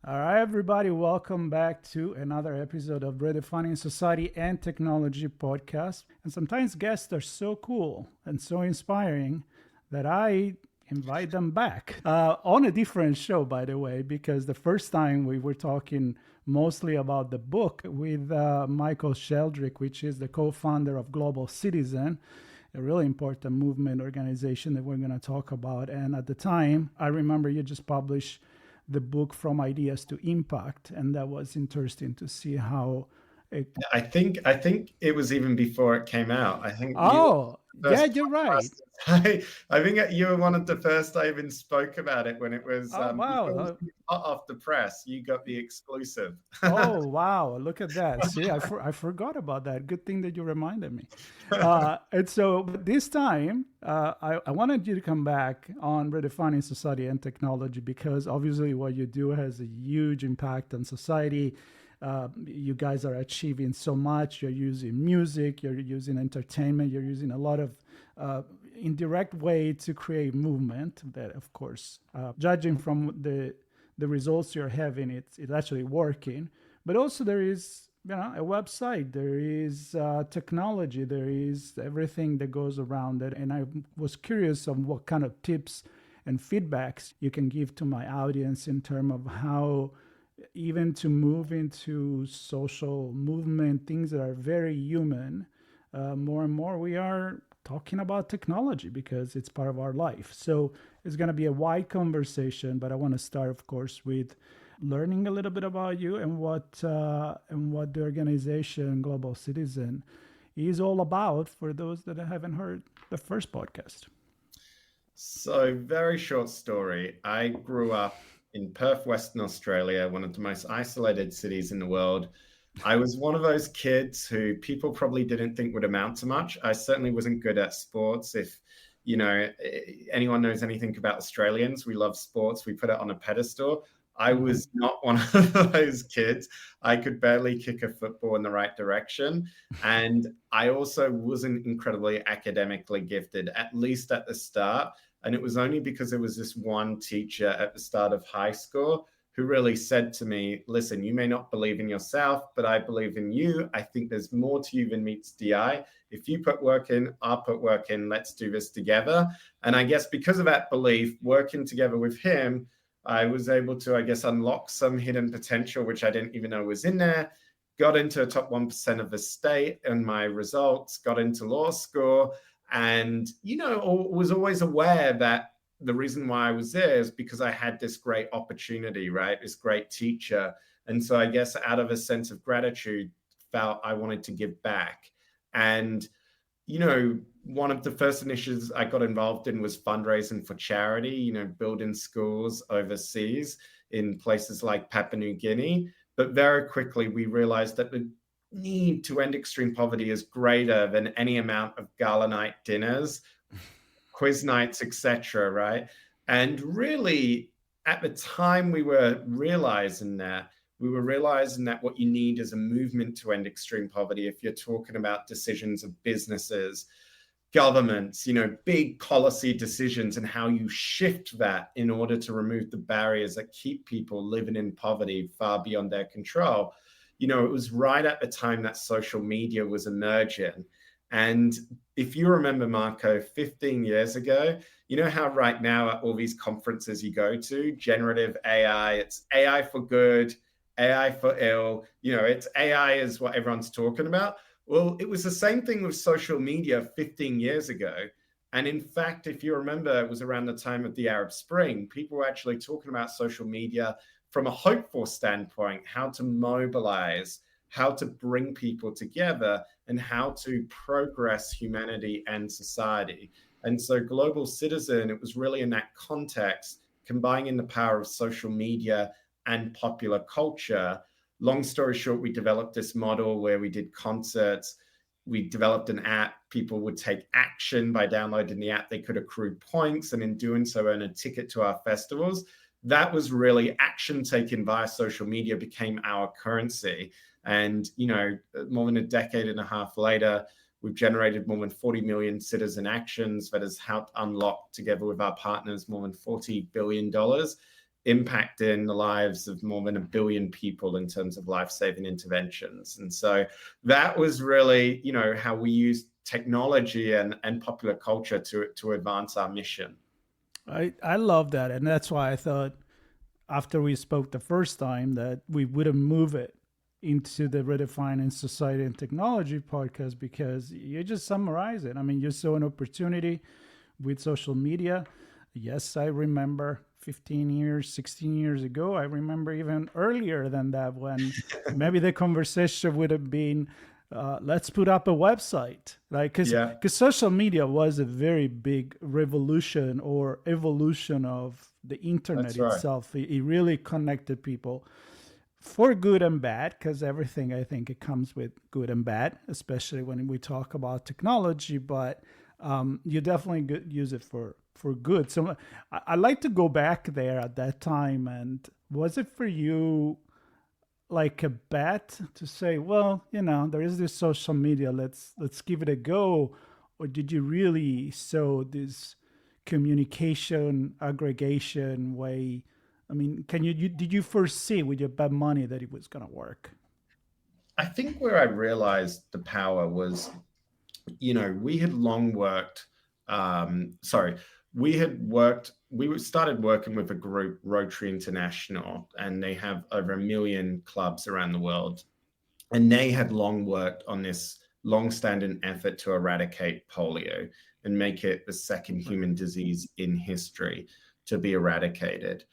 All right, everybody, welcome back to another episode of Redefining Society and Technology podcast. And sometimes guests are so cool and so inspiring that I invite them back on a different show, by the way, because the first time we were talking mostly about the book with Michael Sheldrick, which is the co-founder of Global Citizen, a really important movement organization that we're going to talk about. And at the time, I remember you just published the book From Ideas to Impact, and that was interesting to see how it... I think it was even before it came out. I think you Oh, were the yeah, first you're right. podcast. I think you were one of the first I even spoke about it when it was Oh, before it wow. was hot off the press. You got the exclusive. Oh, wow. Look at that. See, I forgot about that. Good thing that you reminded me. And so, but this time, I wanted you to come back on Redefining Society and Technology because obviously what you do has a huge impact on society. You guys are achieving so much. You're using music, you're using entertainment, you're using a lot of indirect way to create movement that, of course, judging from the results you're having, it's actually working. But also there is, a website, there is technology, there is everything that goes around it. And I was curious on what kind of tips and feedbacks you can give to my audience in terms of how even to move into social movement, things that are very human, more and more we are talking about technology because it's part of our life. So it's going to be a wide conversation, but I want to start, of course, with learning a little bit about you and what the organization Global Citizen is all about for those that haven't heard the first podcast. So, very short story. I grew up in Perth, Western Australia, one of the most isolated cities in the world. I was one of those kids who people probably didn't think would amount to much. I certainly wasn't good at sports. If anyone knows anything about Australians, we love sports. We put it on a pedestal. I was not one of those kids. I could barely kick a football in the right direction. And I also wasn't incredibly academically gifted, at least at the start. And it was only because there was this one teacher at the start of high school who really said to me, listen, you may not believe in yourself, but I believe in you. I think there's more to you than meets the eye. If you put work in, I'll put work in. Let's do this together. And I guess because of that belief, working together with him, I was able to, unlock some hidden potential, which I didn't even know was in there. Got into the top 1% of the state and my results, got into law school, and, was always aware that the reason why I was there is because I had this great opportunity, right? This great teacher. And so I guess out of a sense of gratitude, felt I wanted to give back. And, one of the first initiatives I got involved in was fundraising for charity, building schools overseas in places like Papua New Guinea. But very quickly, we realized that the need to end extreme poverty is greater than any amount of gala night dinners, quiz nights, etc., right? And really, at the time we were realizing that, what you need is a movement to end extreme poverty. If you're talking about decisions of businesses, governments, big policy decisions, and how you shift that in order to remove the barriers that keep people living in poverty far beyond their control. It was right at the time that social media was emerging. And if you remember, Marco, 15 years ago, how right now at all these conferences you go to, generative AI, it's AI for good, AI for ill, it's AI is what everyone's talking about. Well, it was the same thing with social media 15 years ago. And in fact, if you remember, it was around the time of the Arab Spring, people were actually talking about social media from a hopeful standpoint, how to mobilize, how to bring people together, and how to progress humanity and society. And so Global Citizen, it was really in that context, combining the power of social media and popular culture. Long story short, we developed this model where we did concerts. We developed an app. People would take action by downloading the app. They could accrue points, and in doing so, earn a ticket to our festivals. That was really action taken via social media became our currency. And, more than a decade and a half later, we've generated more than 40 million citizen actions that has helped unlock, together with our partners, more than $40 billion impacting the lives of more than 1 billion people in terms of life-saving interventions. And so that was really, how we used technology and popular culture to advance our mission. I love that. And that's why I thought after we spoke the first time that we wouldn't move it into the Redefining Society and Technology podcast, because you just summarize it. I mean, you saw an opportunity with social media. Yes, I remember 15 years, 16 years ago. I remember even earlier than that, when maybe the conversation would have been, let's put up a website, like, because social media was a very big revolution or evolution of the internet itself. It really connected people for good and bad, because everything, I think, it comes with good and bad, especially when we talk about technology. But you definitely use it for good. So I like to go back there at that time. And was it for you like a bet to say, well, there is this social media, let's give it a go? Or did you really sow this communication aggregation way? I mean, did you foresee with your bad money that it was going to work? I think where I realized the power was, we had long worked, we started working with a group, Rotary International, and they have over 1 million clubs around the world. And they had long worked on this long-standing effort to eradicate polio and make it the second human disease in history to be eradicated.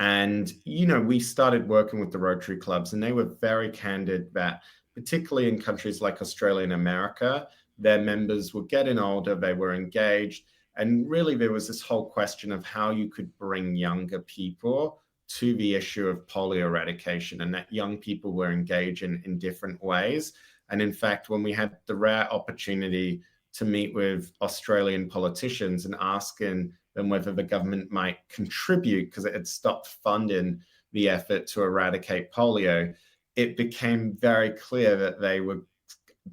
And, we started working with the Rotary clubs, and they were very candid that, particularly in countries like Australia and America, their members were getting older, they were engaged. And really, there was this whole question of how you could bring younger people to the issue of polio eradication, and that young people were engaging in different ways. And in fact, when we had the rare opportunity to meet with Australian politicians and asking them whether the government might contribute, because it had stopped funding the effort to eradicate polio, it became very clear that they were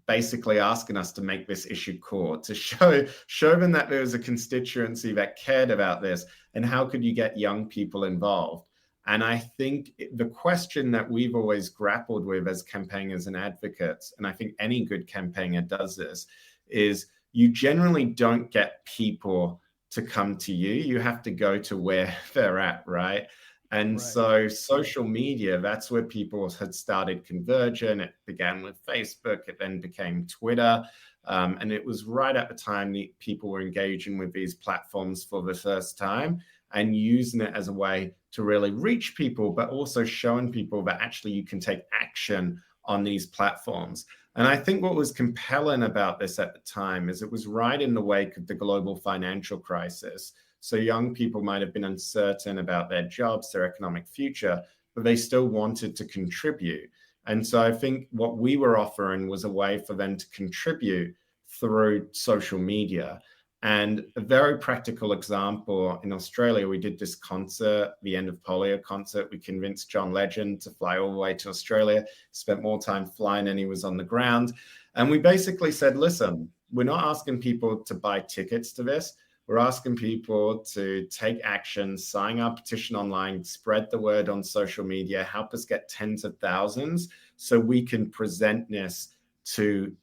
basically asking us to make this issue core, to show them that there was a constituency that cared about this, and how could you get young people involved. And I think the question that we've always grappled with as campaigners and advocates, and I think any good campaigner does this, is you generally don't get people to come to you. You have to go to where they're at, right? And so social media, that's where people had started converging. It began with Facebook, it then became Twitter. And it was right at the time that people were engaging with these platforms for the first time and using it as a way to really reach people, but also showing people that actually you can take action on these platforms. And I think what was compelling about this at the time is it was right in the wake of the global financial crisis. So young people might have been uncertain about their jobs, their economic future, but they still wanted to contribute. And so I think what we were offering was a way for them to contribute through social media. And a very practical example, in Australia, we did this concert, the End of Polio concert. We convinced John Legend to fly all the way to Australia, spent more time flying than he was on the ground. And we basically said, listen, we're not asking people to buy tickets to this. We're asking people to take action, sign our petition online, spread the word on social media, help us get tens of thousands so we can present this to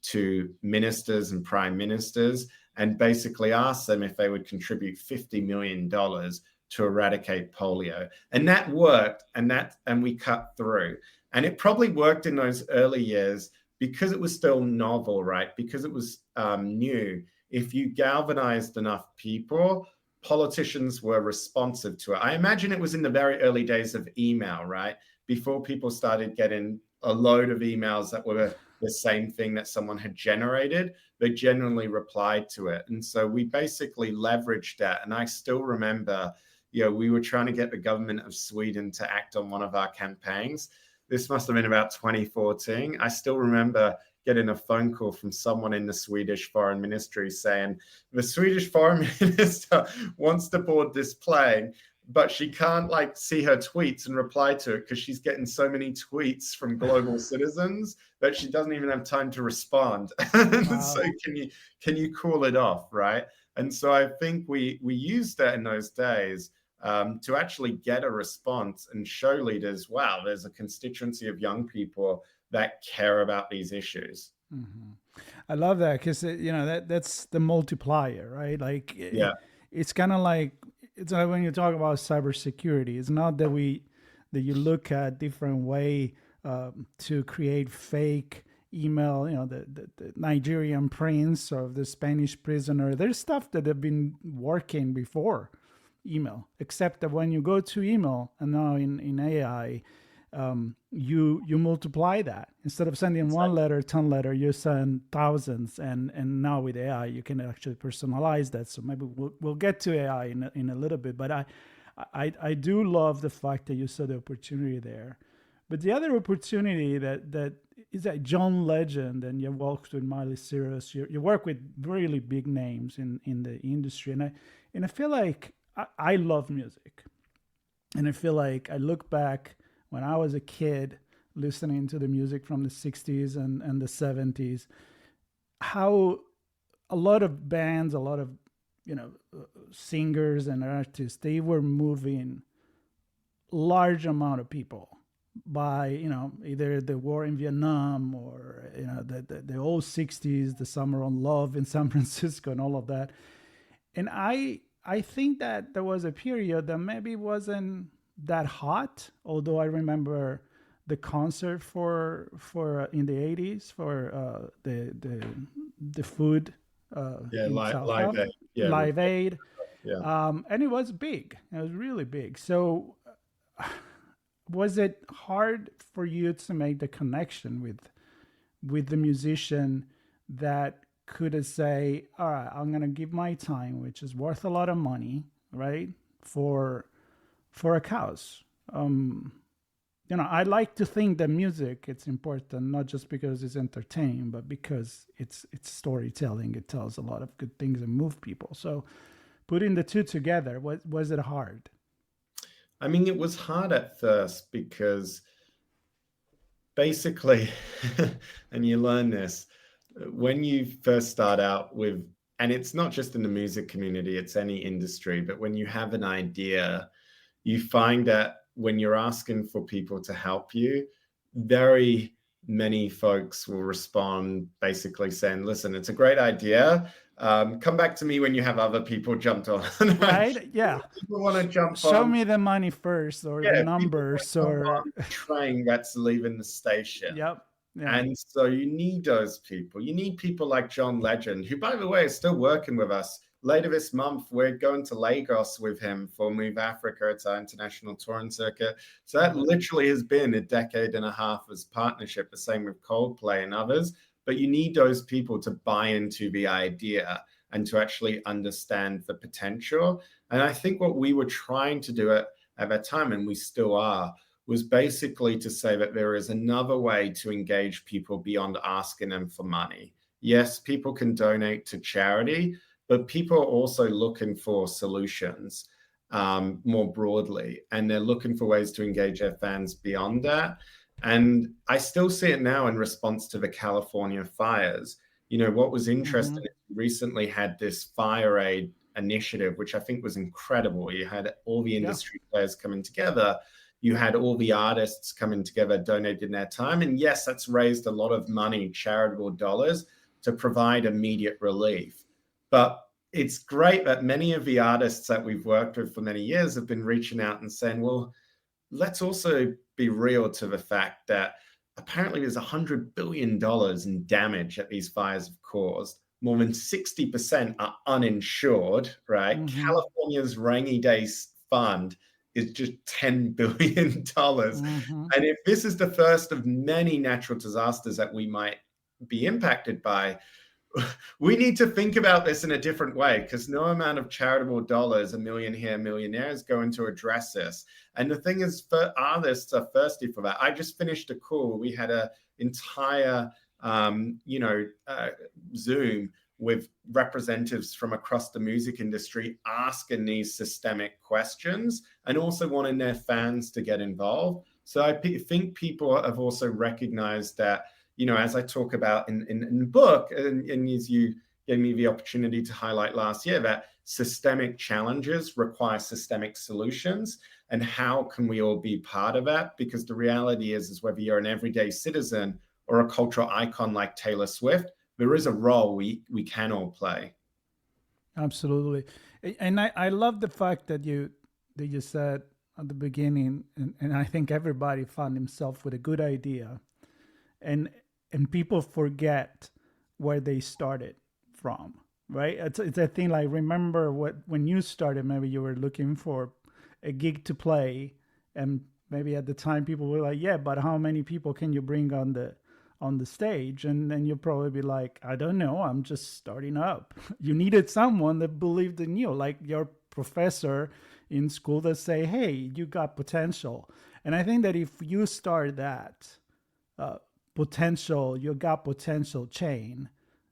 ministers and prime ministers and basically ask them if they would contribute $50 million to eradicate polio. And that worked, and we cut through. And it probably worked in those early years because it was still novel, right? Because it was new. If you galvanized enough people, politicians were responsive to it. I imagine it was in the very early days of email, right? Before people started getting a load of emails that were the same thing that someone had generated, they generally replied to it. And so we basically leveraged that. And I still remember, we were trying to get the government of Sweden to act on one of our campaigns. This must have been about 2014. I still remember getting a phone call from someone in the Swedish Foreign Ministry saying, the Swedish Foreign Minister wants to board this plane, but she can't see her tweets and reply to it because she's getting so many tweets from global citizens that she doesn't even have time to respond. Wow. So can you call it off, right? And so I think we used that in those days to actually get a response and show leaders, wow, there's a constituency of young people that care about these issues. Mm-hmm. I love that because that's the multiplier, right? Like Yeah. it's kind of like when you talk about cybersecurity. It's not that you look at different way to create fake email. The Nigerian prince or the Spanish prisoner. There's stuff that have been working before email, except that when you go to email and now in AI. You multiply that. Instead of sending one letter, 10 letter, you send thousands, and now with AI you can actually personalize that. So maybe we'll get to AI in a little bit, but I do love the fact that you saw the opportunity there. But the other opportunity that is that John Legend, and you worked with Miley Cyrus, you work with really big names in the industry, and I feel like I love music, and I feel like I look back when I was a kid listening to the music from the 60s and the 70s, how a lot of bands, a lot of singers and artists, they were moving large amount of people by either the war in Vietnam or the old 60s, the Summer on Love in San Francisco and all of that. And I think that there was a period that maybe wasn't that hot, although I remember the concert for in the 80s for the food Live Aid. Yeah, Live Aid. Yeah. And it was big. It was really big. So was it hard for you to make the connection with the musician that could say, all right, I'm going to give my time, which is worth a lot of money, right, for a cause? I like to think that music, it's important, not just because it's entertaining, but because it's storytelling. It tells a lot of good things and move people. So putting the two together, was it hard? I mean, it was hard at first because basically, and you learn this, when you first start out with, and it's not just in the music community, it's any industry, but when you have an idea, you find that when you're asking for people to help you, very many folks will respond basically saying, listen, it's a great idea. Come back to me when you have other people jumped on. Right? Yeah. People want to jump Show on. me the money first, or the numbers, or train that's leaving the station. Yep. Yeah. And so you need those people. You need people like John Legend, who, by the way, is still working with us. Later this month, we're going to Lagos with him for Move Africa. It's our international touring circuit. So that literally has been a decade and a half as partnership, the same with Coldplay and others. But you need those people to buy into the idea and to actually understand the potential. And I think what we were trying to do at that time, and we still are, was basically to say that there is another way to engage people beyond asking them for money. Yes, people can donate to charity, but people are also looking for solutions more broadly, and they're looking for ways to engage their fans beyond that. And I still see it now in response to the California fires. What was interesting, recently had this Fire Aid initiative, which I think was incredible. You had all the industry players coming together. You had all the artists coming together, donating their time. And yes, that's raised a lot of money, charitable dollars, to provide immediate relief. But it's great that many of the artists that we've worked with for many years have been reaching out and saying, well, let's also be real to the fact that apparently there's $100 billion in damage that these fires have caused. More than 60% are uninsured, right? California's rainy days fund is just $10 billion. And if this is the first of many natural disasters that we might be impacted by, we need to think about this in a different way, because no amount of charitable dollars, $1 million here, $1 million there, is going to address this. And the thing is, for artists are thirsty for that. I just finished a call. We had an entire, Zoom with representatives from across the music industry asking these systemic questions and also wanting their fans to get involved. So I think people have also recognized that, as I talk about in the book, and as you gave me the opportunity to highlight last year, that systemic challenges require systemic solutions. And how can we all be part of that? Because the reality is whether you're an everyday citizen or a cultural icon like Taylor Swift, there is a role we can all play. Absolutely. And I love the fact that you said at the beginning, and I think everybody found himself with a good idea, and people forget where they started from, right? It's a thing like, remember when you started, maybe you were looking for a gig to play, and maybe at the time people were like, yeah, but how many people can you bring on the stage? And then you'll probably be like, I don't know, I'm just starting up. You needed someone that believed in you, like your professor in school that say, hey, you got potential. And I think that if you start that potential, you got potential chain,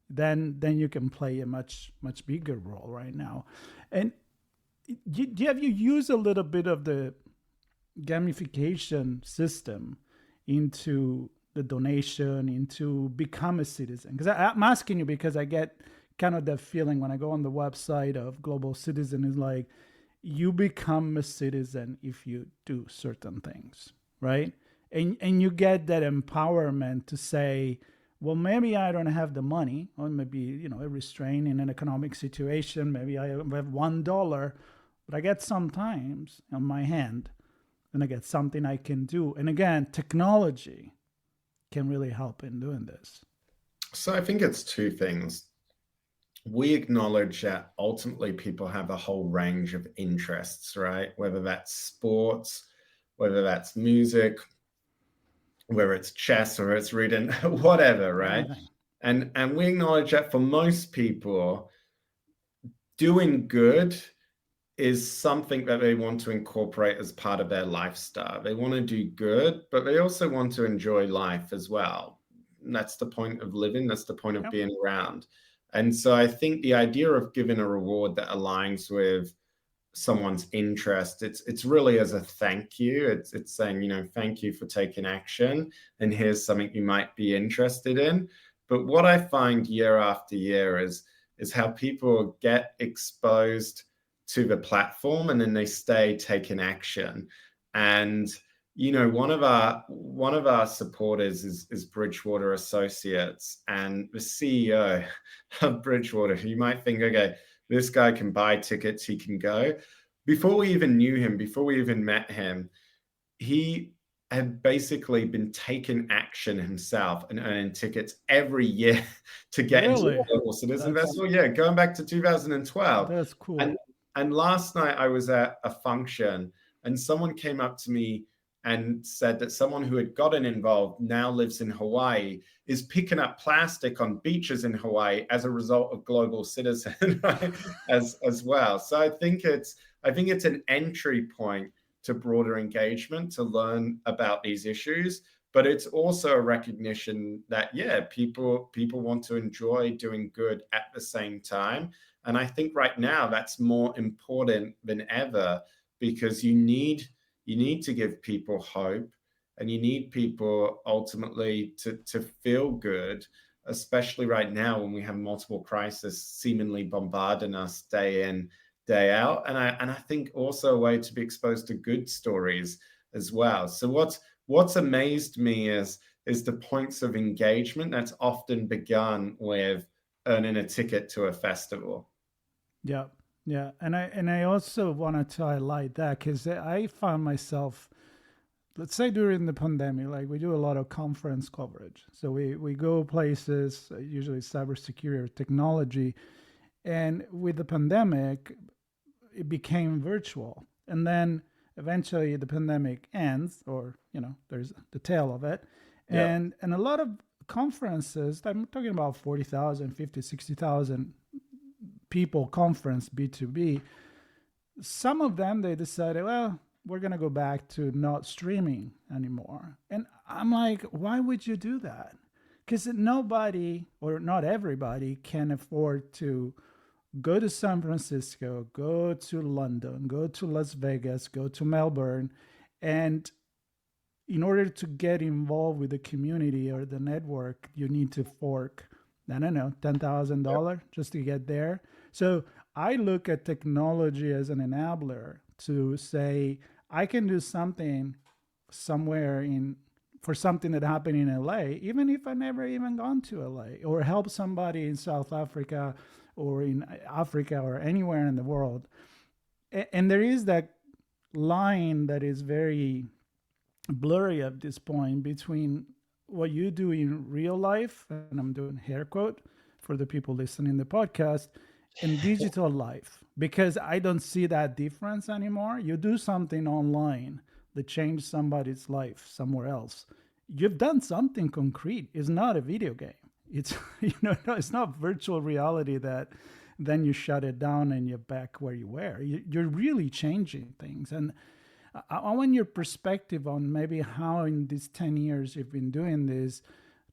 then you can play a much bigger role right now. And have you used a little bit of the gamification system into the donation, into become a citizen? Because I'm asking you because I get kind of that feeling when I go on the website of Global Citizen, is like, you become a citizen if you do certain things, right? And you get that empowerment to say, well, maybe I don't have the money, or maybe, a restraint in an economic situation, maybe I have $1, but I get some times on my hand, and I get something I can do. And again, technology can really help in doing this. So I think it's two things. We acknowledge that ultimately people have a whole range of interests, right? Whether that's sports, whether that's music, whether it's chess or it's reading, whatever, right? And we acknowledge that for most people, doing good is something that they want to incorporate as part of their lifestyle. They want to do good, but they also want to enjoy life as well. And that's the point of living. That's the point of being around. And so I think the idea of giving a reward that aligns with someone's interest, it's really as a thank you. It's saying, thank you for taking action, and here's something you might be interested in. But what I find year after year is how people get exposed to the platform and then they stay taking action. And one of our supporters is Bridgewater Associates, and the CEO of Bridgewater. You might think, okay, this guy can buy tickets, he can go. Before we even knew him, before we even met him, he had basically been taking action himself and earning tickets every year to get into the Global Citizen Festival. Yeah, going back to 2012. That's cool. And last night I was at a function and someone came up to me and said that someone who had gotten involved now lives in Hawaii, is picking up plastic on beaches in Hawaii as a result of Global Citizen, right? as well. So I think it's an entry point to broader engagement, to learn about these issues, but it's also a recognition that, yeah, people want to enjoy doing good at the same time. And I think right now that's more important than ever, because you need to give people hope, and you need people ultimately to feel good, especially right now when we have multiple crises seemingly bombarding us day in, day out. And I think also a way to be exposed to good stories as well. So what's amazed me is the points of engagement that's often begun with earning a ticket to a festival. Yeah. Yeah. And I also wanted to highlight that because I found myself, let's say during the pandemic, like we do a lot of conference coverage. So we go places, usually cybersecurity or technology. And with the pandemic, it became virtual. And then eventually the pandemic ends, or, there's the tail of it. Yeah. And a lot of conferences, I'm talking about 40,000, 50, 60,000 people conference, B2B, some of them, they decided, well, we're going to go back to not streaming anymore. And I'm like, why would you do that? Because nobody, or not everybody, can afford to go to San Francisco, go to London, go to Las Vegas, go to Melbourne. And in order to get involved with the community or the network, you need to fork I don't know, $10,000 just to get there. So I look at technology as an enabler to say, I can do something somewhere in for something that happened in LA, even if I never even gone to LA, or help somebody in South Africa or in Africa or anywhere in the world. And there is that line that is very blurry at this point between what you do in real life, and I'm doing hair quote for the people listening to the podcast, and digital life, because I don't see that difference anymore. You do something online that changed somebody's life somewhere else. You've done something concrete. It's not a video game. It's it's not virtual reality that then you shut it down and you're back where you were. You're really changing things. And I want your perspective on maybe how in these 10 years you've been doing this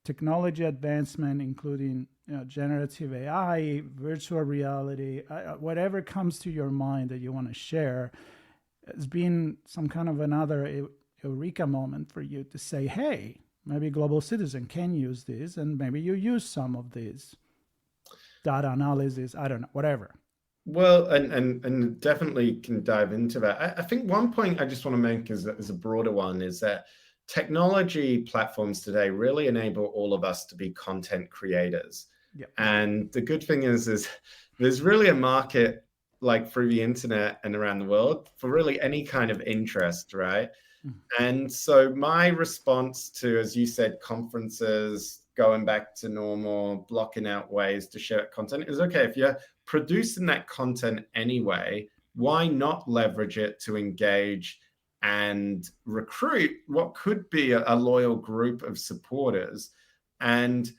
technology advancement, including generative AI, virtual reality, whatever comes to your mind that you want to share. It's been some kind of another eureka moment for you to say, hey, maybe Global Citizen can use this, and maybe you use some of these data analysis, I don't know, whatever. Well, and definitely can dive into that. I think one point I just want to make as a broader one is that technology platforms today really enable all of us to be content creators. Yep. And the good thing is there's really a market like through the internet and around the world for really any kind of interest, right? Mm-hmm. And so my response to, as you said, conferences, going back to normal, blocking out ways to share content is okay. If you're producing that content anyway, why not leverage it to engage and recruit what could be a loyal group of supporters? And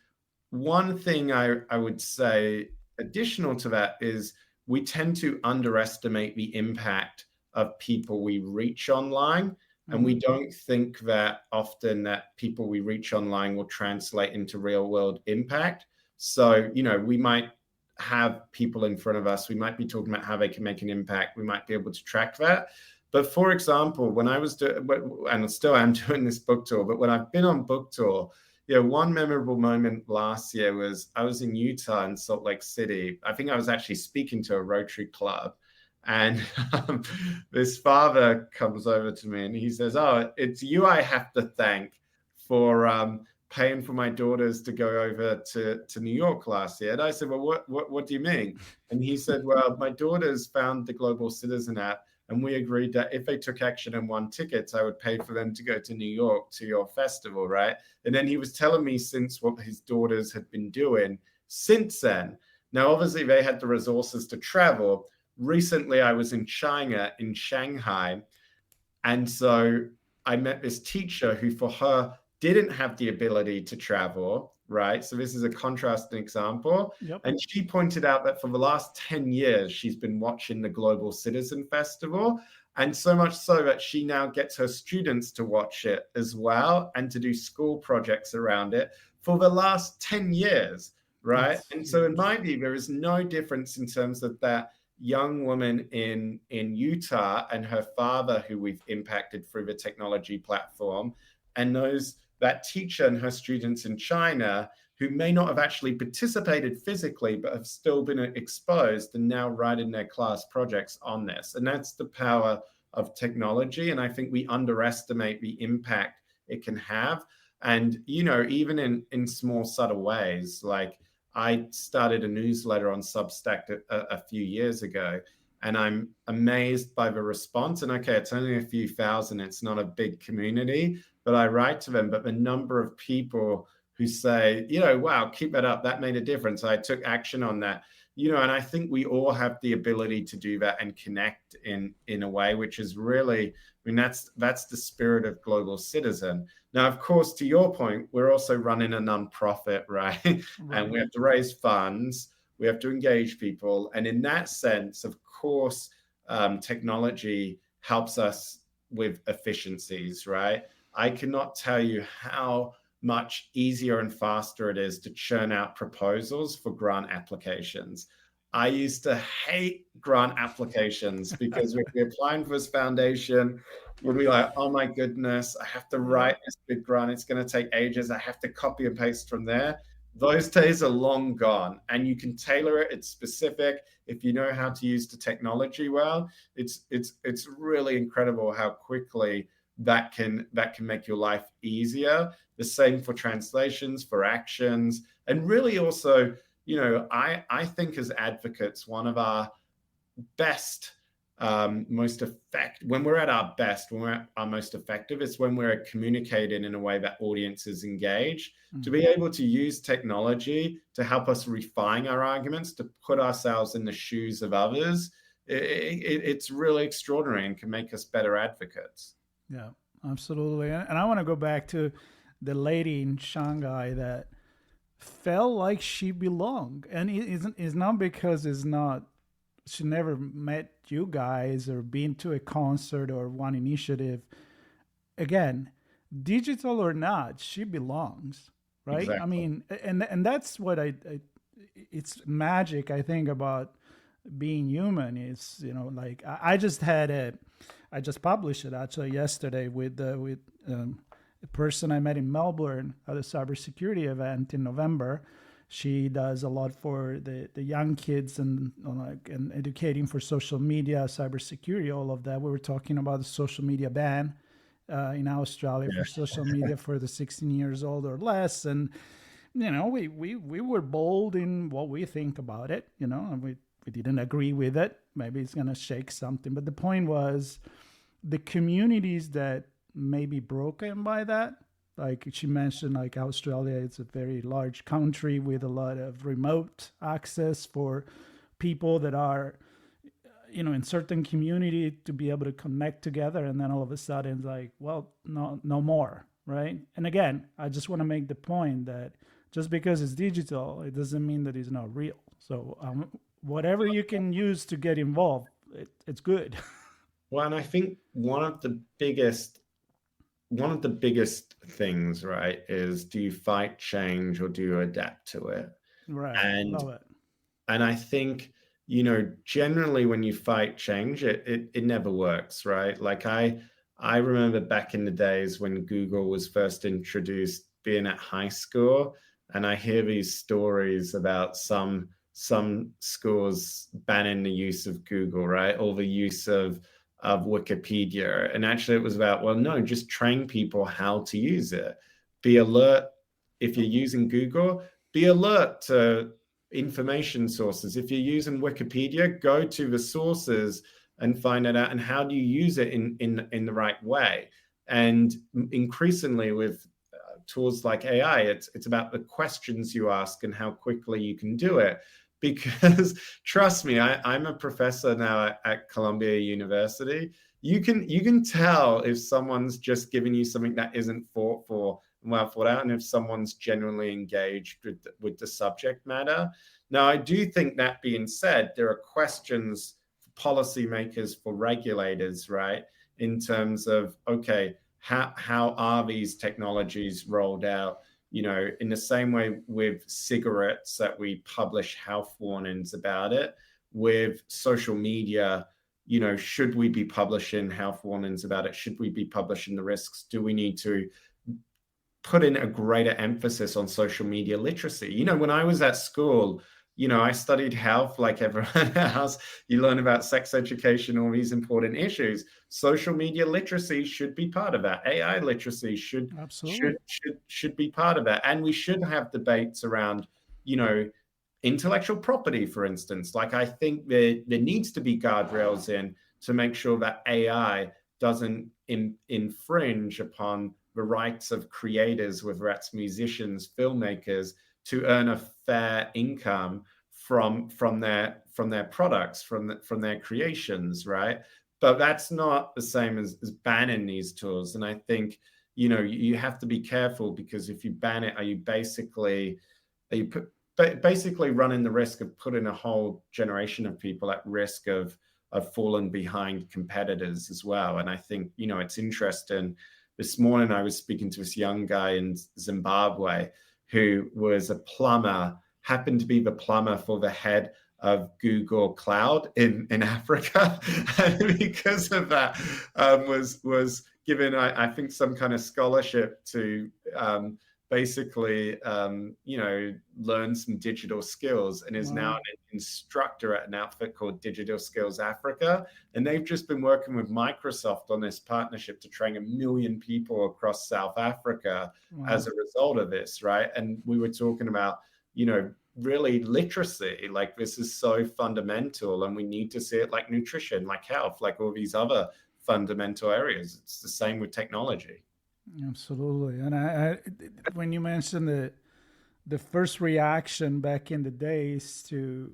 one thing I would say additional to that is we tend to underestimate the impact of people we reach online. And we don't think that often that people we reach online will translate into real world impact. So, we might have people in front of us. We might be talking about how they can make an impact. We might be able to track that. But for example, when I was doing, and still am doing this book tour, but when I've been on book tour, one memorable moment last year was I was in Utah in Salt Lake City. I think I was actually speaking to a Rotary Club. And this father comes over to me and he says, "Oh, it's you I have to thank for paying for my daughters to go over to New York last year." And I said, "Well, what do you mean?" And he said, "Well, my daughters found the Global Citizen app, and we agreed that if they took action and won tickets, I would pay for them to go to New York to your festival, right?" And then he was telling me since what his daughters had been doing since then. Now, obviously, they had the resources to travel. Recently, I was in China, in Shanghai, and so I met this teacher who, for her, didn't have the ability to travel, right? So this is a contrasting example. Yep. And she pointed out that for the last 10 years, she's been watching the Global Citizen Festival, and so much so that she now gets her students to watch it as well and to do school projects around it for the last 10 years, right? And so in my view, there is no difference in terms of that young woman in Utah and her father who we've impacted through the technology platform, and that teacher and her students in China who may not have actually participated physically but have still been exposed and now writing their class projects on this. And that's the power of technology. And I think we underestimate the impact it can have. And even in small subtle ways, like I started a newsletter on Substack a few years ago, and I'm amazed by the response. And okay, it's only a few thousand, it's not a big community, but I write to them. But the number of people who say, wow, keep that up, that made a difference, I took action on that, and I think we all have the ability to do that and connect in a way which is really, that's the spirit of Global Citizen. Now, of course, to your point, we're also running a nonprofit, right? And we have to raise funds, we have to engage people. And in that sense, of course, technology helps us with efficiencies, right? I cannot tell you how much easier and faster it is to churn out proposals for grant applications. I used to hate grant applications because we'd be applying for this foundation, we'd be like, oh my goodness, I have to write this big grant. It's going to take ages. I have to copy and paste from there. Those days are long gone, and you can tailor it. It's specific. If you know how to use the technology well, it's really incredible how quickly that can make your life easier. The same for translations, for actions, and really also, I think as advocates, one of our best most effective when we're at our best, when we're at our most effective, it's when we're communicating in a way that audiences engage. To be able to use technology to help us refine our arguments, to put ourselves in the shoes of others, it's really extraordinary and can make us better advocates. Yeah, absolutely. And I want to go back to the lady in Shanghai that felt like she belonged, and it's not because it's not she never met you guys or been to a concert or one initiative. Again, digital or not, she belongs, right? I Exactly. mean, and that's what it's magic, I think, about being human. Is, like I just I just published it actually yesterday with a person I met in Melbourne at a cybersecurity event in November. She does a lot for the young kids and educating for social media, cybersecurity, all of that. We were talking about the social media ban in Australia for Yeah. social media for the 16 years old or less. And, we were bold in what we think about it, and we didn't agree with it. Maybe it's going to shake something. But the point was the communities that may be broken by that, like she mentioned, like Australia, it's a very large country with a lot of remote access for people that are, in certain community to be able to connect together. And then all of a sudden it's like, well, no more, right? And again, I just want to make the point that just because it's digital, it doesn't mean that it's not real. So whatever you can use to get involved, it's good. Well, and I think one of the biggest things, right, is do you fight change or do you adapt to it? Right. And Love it. and I think, generally when you fight change, it never works, right? Like I remember back in the days when Google was first introduced, being at high school, and I hear these stories about some schools banning the use of Google, right? Or the use of Wikipedia. And actually it was about, well, no, just train people how to use it. Be alert if you're using Google, be alert to information sources. If you're using Wikipedia, go to the sources and find it out, and how do you use it in the right way. And increasingly with tools like AI, it's about the questions you ask and how quickly you can do it. Because trust me, I'm a professor now at Columbia University. You can tell if someone's just giving you something that isn't thought for and well thought out, and if someone's genuinely engaged with the subject matter. Now, I do think, that being said, there are questions for policymakers, for regulators, right? In terms of, okay, how are these technologies rolled out? In the same way with cigarettes that we publish health warnings about it, with social media, should we be publishing health warnings about it? Should we be publishing the risks? Do we need to put in a greater emphasis on social media literacy? When I was at school, I studied health like everyone else. You learn about sex education, all these important issues. Social media literacy should be part of that. AI literacy should Absolutely. should should should be part of that. And we should have debates around, intellectual property, for instance. Like, I think there needs to be guardrails in to make sure that AI doesn't infringe upon the rights of creators, whether that's musicians, filmmakers, to earn a fair income from their products, from their creations, right? But that's not the same as banning these tools. And I think, you have to be careful, because if you ban it, are you basically running the risk of putting a whole generation of people at risk of falling behind competitors as well. And I think, it's interesting. This morning I was speaking to this young guy in Zimbabwe who was a plumber, happened to be the plumber for the head of Google Cloud in Africa. And because of that, was given, I think, some kind of scholarship to basically, learned some digital skills and is now Wow. an instructor at an outfit called Digital Skills Africa. And they've just been working with Microsoft on this partnership to train 1 million people across South Africa as Wow. a result of this, right? And we were talking about, really literacy. Like, this is so fundamental, and we need to see it like nutrition, like health, like all these other fundamental areas. It's the same with technology. Absolutely. And when you mentioned the first reaction back in the days to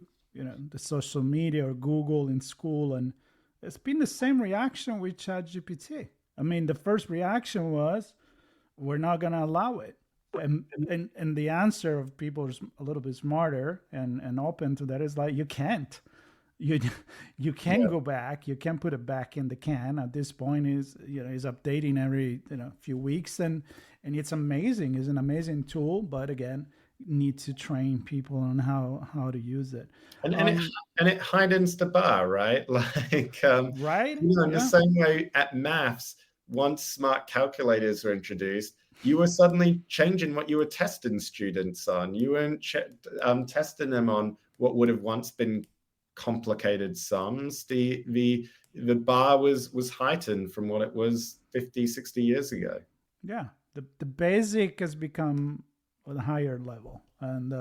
the social media or Google in school, and it's been the same reaction with ChatGPT. I mean, the first reaction was, we're not going to allow it. And the answer of people who's a little bit smarter and open to that is like, you can't. You you can Yeah. go back. You can put it back in the can. At this point, is updating every few weeks, and it's amazing. It's an amazing tool, but again, need to train people on how to use it. And Um, it heightens the bar, right? Like, right? in the Yeah, same way at maths, once smart calculators were introduced, you were suddenly changing what you were testing students on. You weren't testing them on what would have once been complicated sums. The bar was heightened from what it was 50, 60 years ago. yeah. The basic has become a higher level, and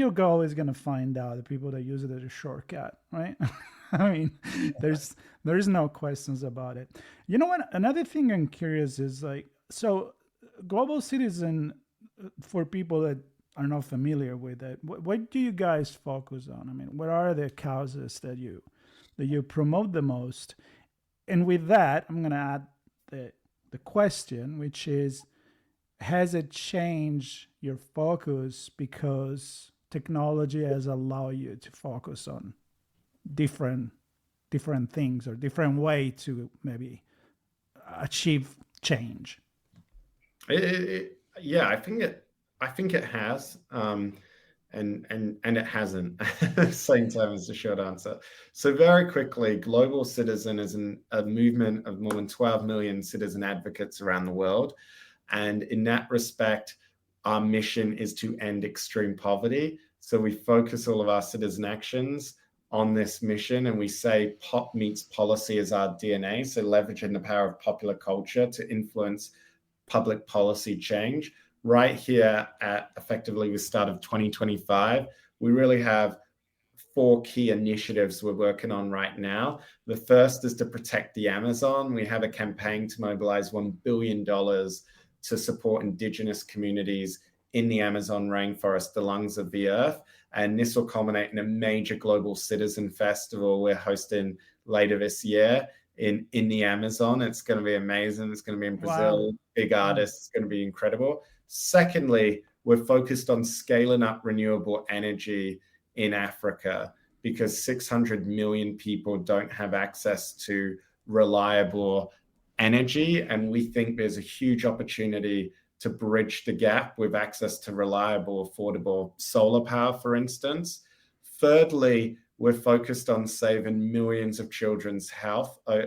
your goal is gonna find out the people that use it as a shortcut, right? I mean, there's no questions about it. You know what? Another thing I'm curious is like, so global citizen, for people that are not familiar with it, what do you guys focus on? I mean, what are the causes that you promote the most? And with that, I'm going to add the question, which is, has it changed your focus because technology has allowed you to focus on different different things or different way to maybe achieve change? Yeah, I think it has, and it hasn't at the same time as the short answer. So very quickly, Global Citizen is a movement of more than 12 million citizen advocates around the world. And in that respect, our mission is to end extreme poverty. So we focus all of our citizen actions on this mission, and we say pop meets policy as our DNA. So leveraging the power of popular culture to influence public policy change. Right here at effectively the start of 2025, we really have 4 key initiatives we're working on right now. The first is to protect the Amazon. We have a campaign to mobilize $1 billion to support indigenous communities in the Amazon rainforest, the lungs of the earth. And this will culminate in a major global citizen festival we're hosting later this year in the Amazon. It's going to be amazing. It's going to be in Wow. Brazil, big Wow. artists. It's going to be incredible. Secondly, we're focused on scaling up renewable energy in Africa because 600 million people don't have access to reliable energy. And we think there's a huge opportunity to bridge the gap with access to reliable, affordable solar power, for instance. Thirdly, we're focused on saving millions of children's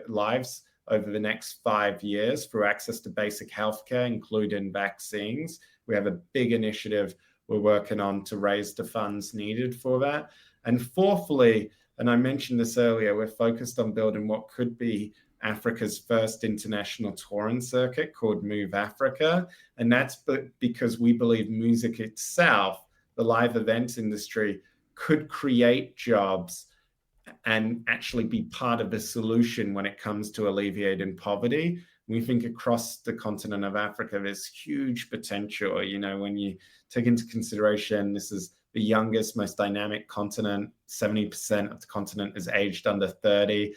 lives over the next 5 years through access to basic healthcare, including vaccines. We have a big initiative we're working on to raise the funds needed for that. And fourthly, and I mentioned this earlier, we're focused on building what could be Africa's first international touring circuit called Move Africa. And that's because we believe music itself, the live events industry, could create jobs and actually be part of the solution when it comes to alleviating poverty. We think across the continent of Africa, there's huge potential. When you take into consideration, this is the youngest, most dynamic continent. 70% of the continent is aged under 30.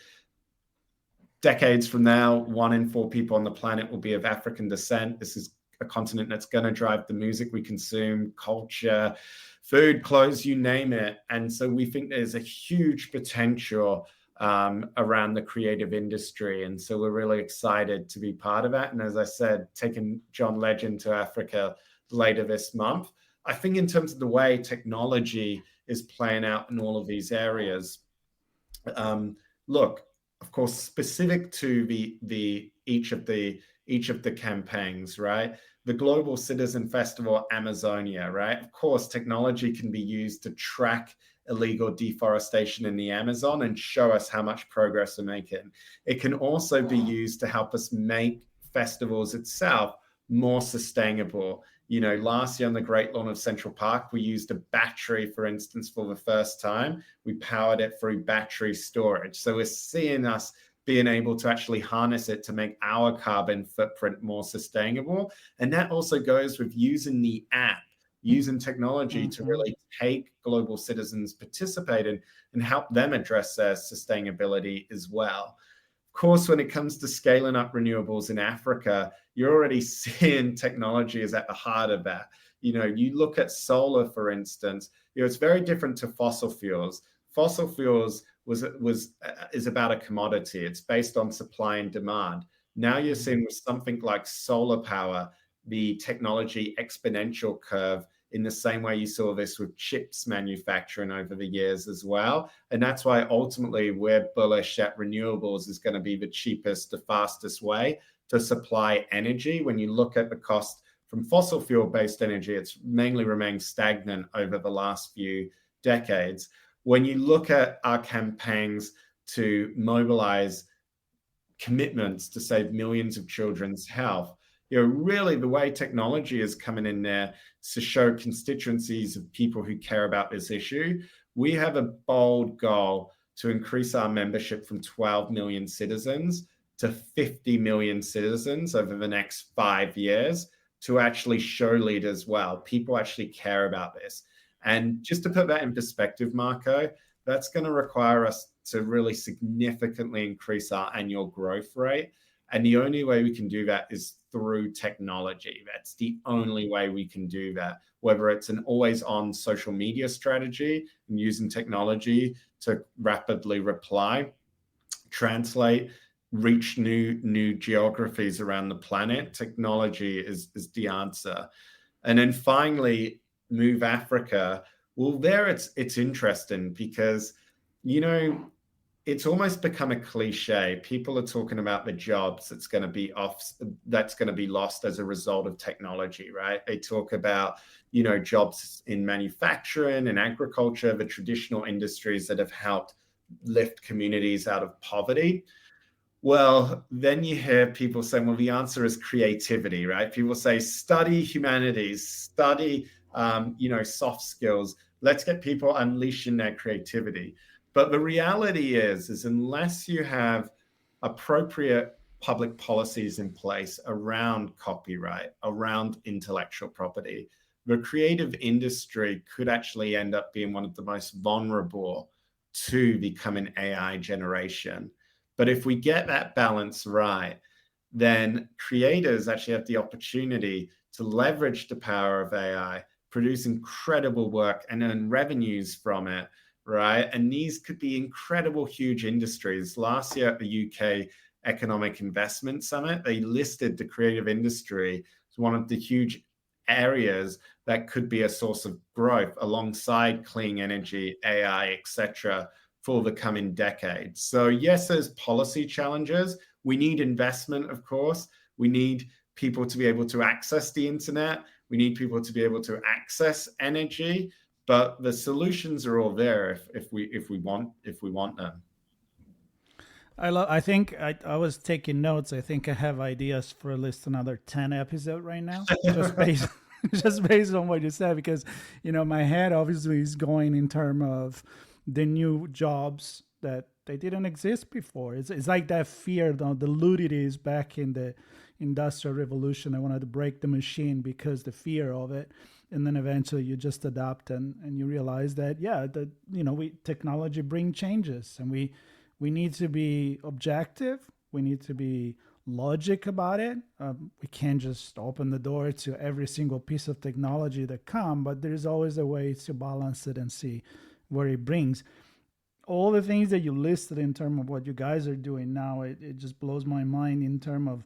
Decades from now, 1 in 4 people on the planet will be of African descent. This is a continent that's going to drive the music we consume, culture, food, clothes, you name it. And so we think there's a huge potential around the creative industry. And so we're really excited to be part of that. And as I said, taking John Legend to Africa later this month. I think in terms of the way technology is playing out in all of these areas, look, of course, specific to each of the each of the campaigns, right? The Global Citizen Festival Amazonia, right? Of course, technology can be used to track illegal deforestation in the Amazon and show us how much progress we're making. It can also be used to help us make festivals itself more sustainable. You know, last year on the Great Lawn of Central Park, we used a battery, for instance, for the first time. We powered it through battery storage. So we're seeing us being able to actually harness it to make our carbon footprint more sustainable. And that also goes with using the app, using technology to really take global citizens participate in and help them address their sustainability as well. Of course, when it comes to scaling up renewables in Africa, you're already seeing technology is at the heart of that. You know, you look at solar, for instance, you know, it's very different to fossil fuels. Fossil fuels is about a commodity. It's based on supply and demand. Now you're seeing with something like solar power, the technology exponential curve in the same way you saw this with chips manufacturing over the years as well. And that's why ultimately we're bullish that renewables is going to be the cheapest, the fastest way to supply energy. When you look at the cost from fossil fuel-based energy, it's mainly remained stagnant over the last few decades. When you look at our campaigns to mobilize commitments to save millions of children's health, you know, really the way technology is coming in there to show constituencies of people who care about this issue. We have a bold goal to increase our membership from 12 million citizens to 50 million citizens over the next 5 years to actually show leaders, well, people actually care about this. And just to put that in perspective, Marco, that's going to require us to really significantly increase our annual growth rate. And the only way we can do that is through technology. That's the only way we can do that, whether it's an always-on social media strategy and using technology to rapidly reply, translate, reach new geographies around the planet. Technology is the answer. And then finally, Move Africa. Well, there it's interesting because, you know, it's almost become a cliche. People are talking about the jobs that's going to be lost as a result of technology, right? They talk about, you know, jobs in manufacturing and agriculture, the traditional industries that have helped lift communities out of poverty. Well, then you hear people saying, well, the answer is creativity, right? People say, study humanities, study, you know, soft skills. Let's get people unleashing their creativity. But the reality is unless you have appropriate public policies in place around copyright, around intellectual property, the creative industry could actually end up being one of the most vulnerable to become an AI generation. But if we get that balance right, then creators actually have the opportunity to leverage the power of AI, produce incredible work and earn revenues from it, right? And these could be incredible, huge industries. Last year at the UK Economic Investment Summit, they listed the creative industry as one of the huge areas that could be a source of growth alongside clean energy, AI, etc., for the coming decades. So yes, there's policy challenges. We need investment, of course. We need people to be able to access the internet. We need people to be able to access energy. But the solutions are all there if we want them. I think I was taking notes. I think I have ideas for at least another 10 episodes right now, just based just based on what you said, because you know my head obviously is going in terms of the new jobs that they didn't exist before. It's like that fear, the ludities back in the industrial revolution. I wanted to break the machine because the fear of it. And then eventually you just adapt and you realize that, yeah, that, you know, technology bring changes and we need to be objective. We need to be logic about it. We can't just open the door to every single piece of technology that come, but there's always a way to balance it and see where it brings. All the things that you listed in terms of what you guys are doing now, it just blows my mind in terms of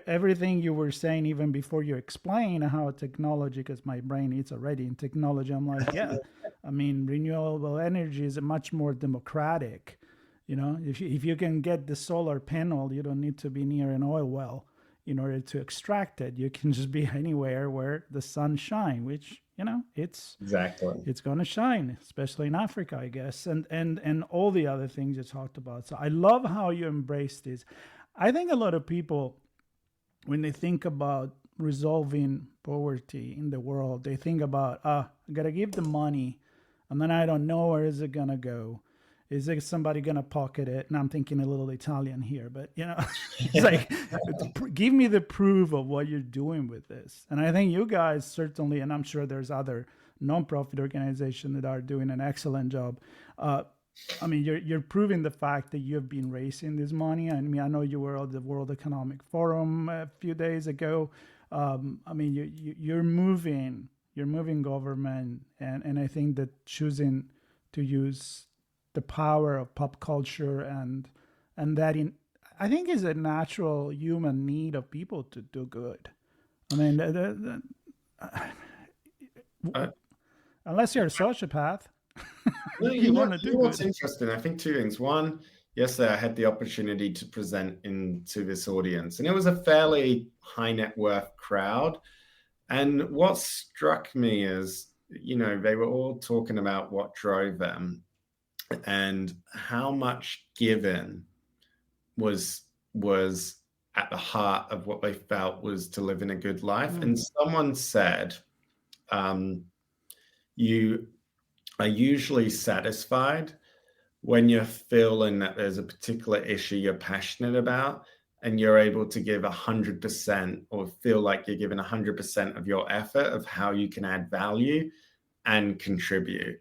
everything you were saying even before you explain how technology, because my brain is already in technology. I'm like, yeah, I mean, renewable energy is much more democratic. You know, if you can get the solar panel, you don't need to be near an oil well. in order to extract it. You can just be anywhere where the sun shines, which, Exactly. it's going to shine, especially in Africa, I guess, and all the other things you talked about. So I love how you embrace this. I think a lot of people, when they think about resolving poverty in the world, they think about, I gotta give the money, and then I don't know where is it gonna go. Is it somebody gonna pocket it? And I'm thinking a little Italian here, but it's like, give me the proof of what you're doing with this. And I think you guys certainly, and I'm sure there's other nonprofit organizations that are doing an excellent job. I mean, you're proving the fact that you have been raising this money. I mean, I know you were at the World Economic Forum a few days ago. I mean, you're moving government, and I think that choosing to use the power of pop culture and that I think is a natural human need of people to do good. I mean, unless you're a sociopath. You know what's interesting? I think two things. One, yesterday I had the opportunity to present into this audience, and it was a fairly high net worth crowd. And what struck me is, they were all talking about what drove them and how much given was at the heart of what they felt was to live in a good life. And someone said, you are usually satisfied when you're feeling that there's a particular issue you're passionate about and you're able to give 100% or feel like you're giving 100% of your effort of how you can add value and contribute.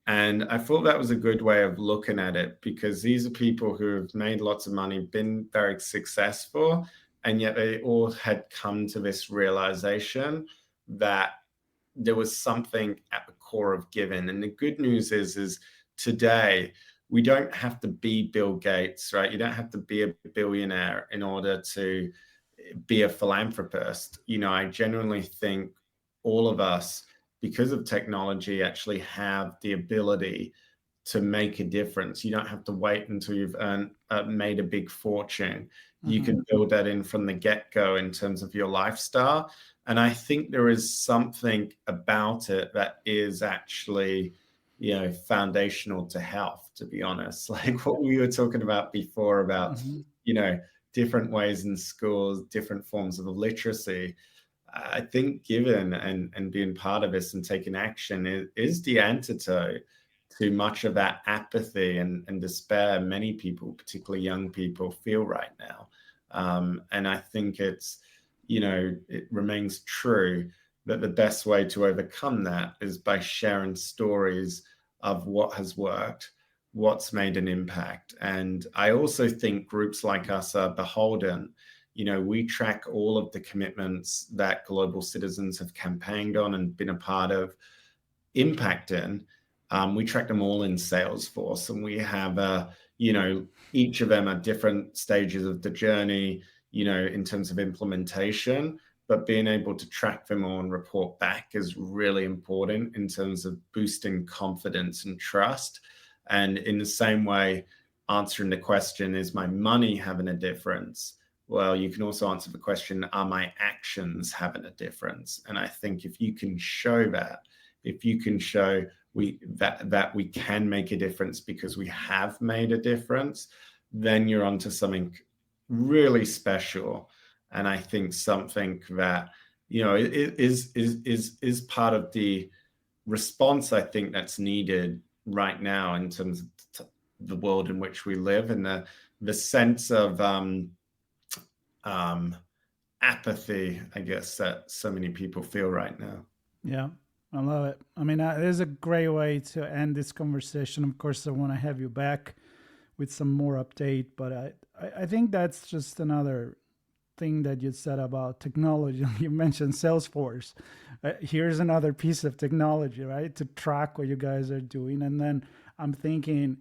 And I thought that was a good way of looking at it, because these are people who have made lots of money, been very successful, and yet they all had come to this realization that there was something at the core of giving. And the good news is today, we don't have to be Bill Gates, right? You don't have to be a billionaire in order to be a philanthropist. I genuinely think all of us, because of technology, actually have the ability to make a difference. You don't have to wait until you've made a big fortune. You can build that in from the get-go in terms of your lifestyle. And I think there is something about it that is actually, foundational to health, to be honest. Like what we were talking about before about, different ways in schools, different forms of literacy. I think giving and being part of this and taking action is the antidote to much of that apathy and despair many people, particularly young people, feel right now. And I think it's, it remains true that the best way to overcome that is by sharing stories of what has worked, what's made an impact. And I also think groups like us are beholden. We track all of the commitments that global citizens have campaigned on and been a part of impacting. We track them all in Salesforce, and we have, each of them are different stages of the journey, in terms of implementation, but being able to track them all and report back is really important in terms of boosting confidence and trust. And in the same way, answering the question, is my money having a difference? Well, you can also answer the question, are my actions having a difference? And I think if you can show that, if you can show that we can make a difference because we have made a difference, then you're onto something really special. And I think something that, is part of the response, I think, that's needed right now in terms of the world in which we live, and the sense of apathy, I guess, that so many people feel right now. Yeah, I love it. I mean, it is a great way to end this conversation. Of course, I want to have you back with some more update, but I think that's just another thing that you said about technology. You mentioned Salesforce. Here's another piece of technology, right, to track what you guys are doing. And then I'm thinking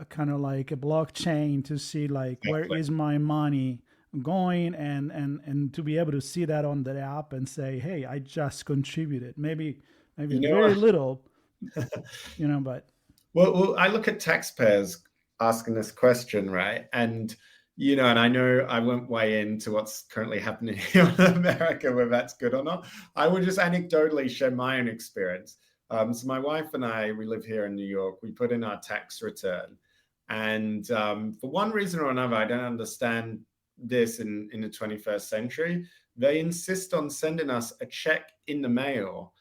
kind of like a blockchain to see like, where is my money going, and to be able to see that on the app and say, hey, I just contributed, maybe very little, but well, I look at taxpayers asking this question, right? And and I know I won't weigh into what's currently happening here in America, whether that's good or not. I will just anecdotally share my own experience. So my wife and I, we live here in New York. We put in our tax return. And for one reason or another, I don't understand this in the 21st century. They insist on sending us a check in the mail.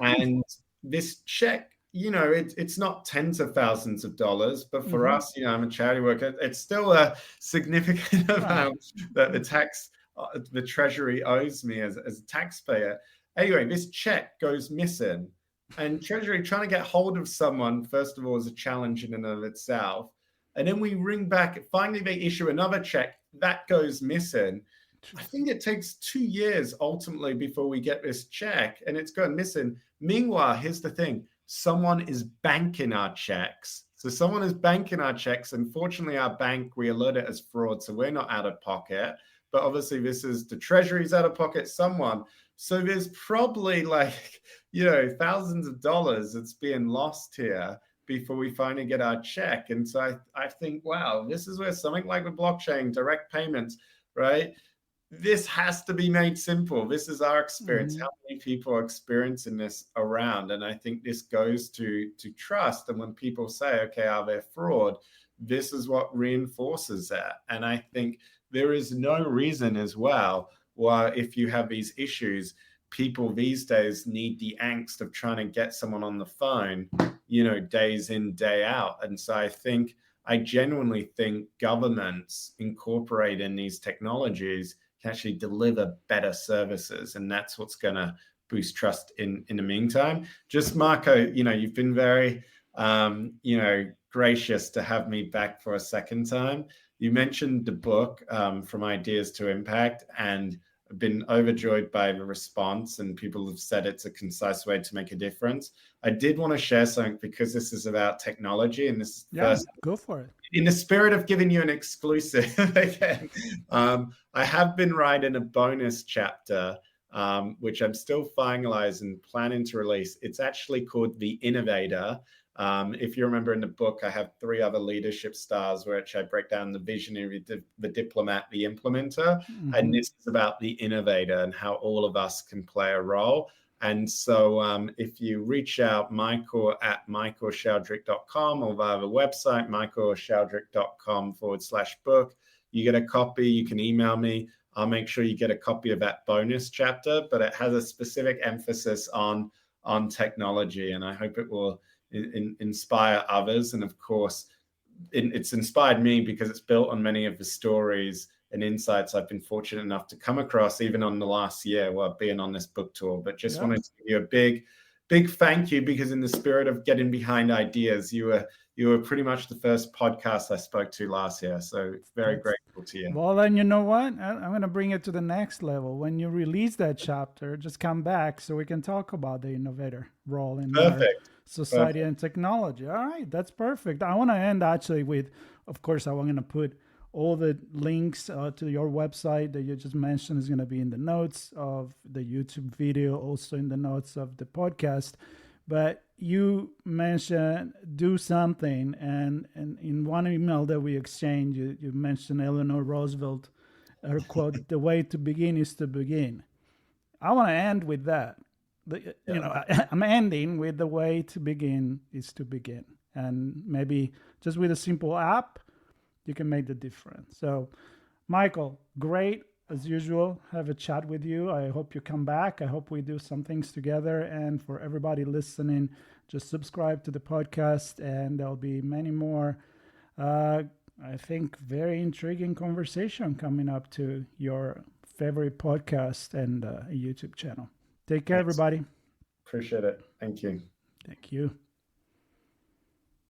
And this check, it's not tens of thousands of dollars, but for us, I'm a charity worker, it's still a significant amount that the Treasury owes me as a taxpayer. Anyway, this check goes missing. And Treasury trying to get hold of someone, first of all, is a challenge in and of itself. And then we ring back. Finally, they issue another check. That goes missing. I think it takes 2 years ultimately before we get this check, and it's gone missing. Meanwhile, here's the thing. Someone is banking our checks. So someone is banking our checks. And fortunately, our bank, we alert it as fraud, so we're not out of pocket. But obviously, this is the Treasury's out of pocket, someone. So there's probably thousands of dollars that's being lost here before we finally get our check. And so I think, wow, this is where something like the blockchain, direct payments, right? This has to be made simple. This is our experience. How many people are experiencing this around? And I think this goes to trust. And when people say, okay, are there fraud? This is what reinforces that. And I think there is no reason as well why, if you have these issues, people these days need the angst of trying to get someone on the phone, days in, day out. And so I genuinely think governments incorporating these technologies can actually deliver better services. And that's what's going to boost trust in the meantime. Just Marco, you've been very, gracious to have me back for a second time. You mentioned the book, From Ideas to Impact, and I've been overjoyed by the response, and people have said it's a concise way to make a difference. I did want to share something because this is about technology, and this is go for it. In the spirit of giving you an exclusive again, I have been writing a bonus chapter, which I'm still finalizing, planning to release. It's actually called The Innovator. If you remember in the book, I have 3 other leadership stars, which I break down the visionary, the diplomat, the implementer. And this is about the innovator and how all of us can play a role. And so if you reach out, Michael at michaelsheldrick.com, or via the website, michaelsheldrick.com/book, you get a copy. You can email me. I'll make sure you get a copy of that bonus chapter, but it has a specific emphasis on technology. And I hope it will inspire others. And of course, it's inspired me because it's built on many of the stories and insights I've been fortunate enough to come across, even on the last year while being on this book tour. But just wanted to give you a big thank you, because in the spirit of getting behind ideas, you were pretty much the first podcast I spoke to last year. So very grateful to you. Well, then you know what? I'm going to bring it to the next level. When you release that chapter, just come back so we can talk about the innovator role in our society and technology. All right, that's perfect. I want to end actually with, of course, I'm going to put all the links to your website that you just mentioned is going to be in the notes of the YouTube video, also in the notes of the podcast. But you mentioned do something, and in one email that we exchanged, you mentioned Eleanor Roosevelt, her quote, "The way to begin is to begin." I want to end with that. I'm ending with the way to begin is to begin. And maybe just with a simple app, you can make the difference. So, Michael, great as usual. Have a chat with you. I hope you come back. I hope we do some things together. And for everybody listening, just subscribe to the podcast, and there'll be many more, I think, very intriguing conversation coming up to your favorite podcast and YouTube channel. Take care, everybody. Appreciate it. Thank you. Thank you.